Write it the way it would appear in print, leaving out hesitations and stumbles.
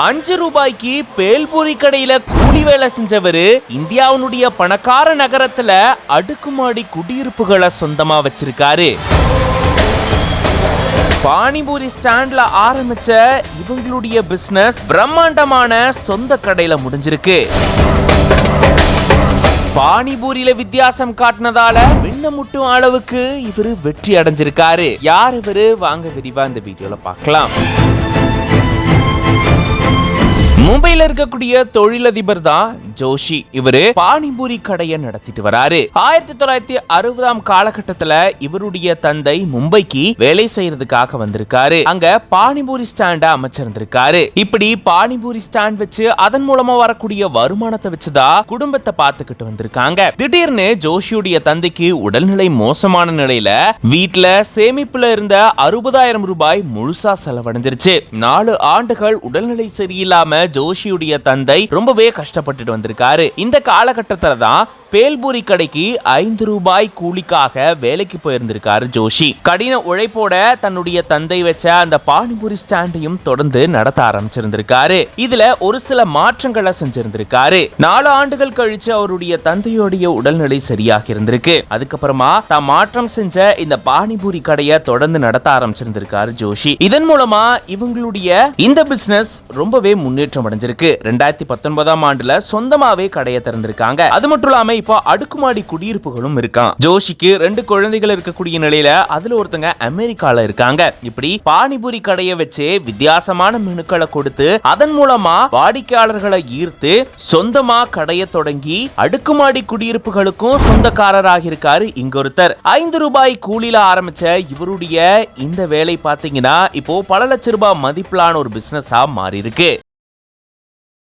5 ரூபாய்க்கு பேல்பூரி கடையில கூலி வேலை செஞ்சவரு இந்தியாவுடைய பணக்கார நகரத்துல அடுக்குமாடி குடியிருப்புகளை சொந்தமா வச்சிருக்காரு. பானிபூரி ஸ்டாண்ட்ல ஆரம்பிச்ச இவங்களுடைய பிசினஸ் பிரம்மாண்டமான சொந்த கடையில முடிஞ்சிருக்கு. பானிபூரியில வித்தியாசம் காட்டினதால விண்ண முட்டும் அளவுக்கு இவரு வெற்றி அடைஞ்சிருக்காரு. யார் இவரு? வாங்க விரிவா இந்த வீடியோல பார்க்கலாம். மும்பைல இருக்கக்கூடிய தொழிலதிபர் தான் ஜோஷி. இவரு பானிபூரி கடையை நடத்திட்டு வராரு. 1960 காலகட்டத்துல இவருடைய தந்தை மும்பைக்கு வேலை செய்யறதுக்காக வந்திருக்காரு. அங்க பானிபூரி ஸ்டாண்ட அமைச்சிருந்திருக்காரு. இப்படி பானிபூரி ஸ்டாண்ட் வச்சு அதன் மூலமா வரக்கூடிய வருமானத்தை வச்சுதான் குடும்பத்தை பார்த்துக்கிட்டு வந்திருக்காங்க. திடீர்னு ஜோஷியுடைய தந்தைக்கு உடல்நிலை மோசமான நிலையில வீட்டுல சேமிப்புல இருந்த 60,000 ரூபாய் முழுசா செலவடைஞ்சிருச்சு. 4 ஆண்டுகள் உடல்நிலை சரியில்லாம ஜோஷியுடைய தந்தை ரொம்பவே கஷ்டப்பட்டுட்டு வந்திருக்காரு. இந்த காலகட்டத்துல தான் பேல்பூரி கடைக்கு 5 ரூபாய் கூலிக்காக வேலைக்கு போயிருந்திருக்காரு ஜோஷி. கடின உழைப்போட தன்னுடைய தந்தை வச்ச அந்த பானிபூரி ஸ்டாண்டையும் தொடர்ந்து நடத்த ஆரம்பிச்சிருந்திருக்காரு. இதுல ஒரு சில மாற்றங்களை செஞ்சிருந்திருக்காரு. 4 ஆண்டுகள் கழிச்சு அவருடைய தந்தையோடைய உடல்நிலை சரியாக இருந்திருக்கு. அதுக்கப்புறமா தான் மாற்றம் செஞ்ச இந்த பானிபூரி கடையை தொடர்ந்து நடத்த ஆரம்பிச்சிருந்திருக்காரு ஜோஷி. இதன் மூலமா இவங்களுடைய இந்த பிசினஸ் ரொம்பவே முன்னேற்றம் அடைஞ்சிருக்கு. 2019 ஆண்டுல சொந்தமாவே கடையை திறந்திருக்காங்க. அது மட்டும் இல்லாம இப்போ அடுக்குமாடி குடியிருப்புகளும் இருக்கான். ஜோஷிக்கு 2 குழந்தைகள் இருக்கக்கூடிய நிலையில அதுல ஒருத்தங்க அமெரிக்கால இருக்காங்க. இப்படி பானிபூரி கடையை வச்சு வித்தியாசமான மெனுக்களை கொடுத்து அதன் மூலமா வாடிக்கையாளர்களை ஈர்த்து சொந்தமா கடையை தொடங்கி அடுக்குமாடி குடியிருப்புகளுக்கும் சொந்தக்காரராக இருக்காரு இங்க ஒருத்தர். 5 ரூபாய் கூலில ஆரம்பிச்ச இவருடைய இந்த வேலை பாத்தீங்கன்னா இப்போ பல லட்ச ரூபாய் மதிப்பிலான ஒரு பிசினஸா மாறி இருக்கு.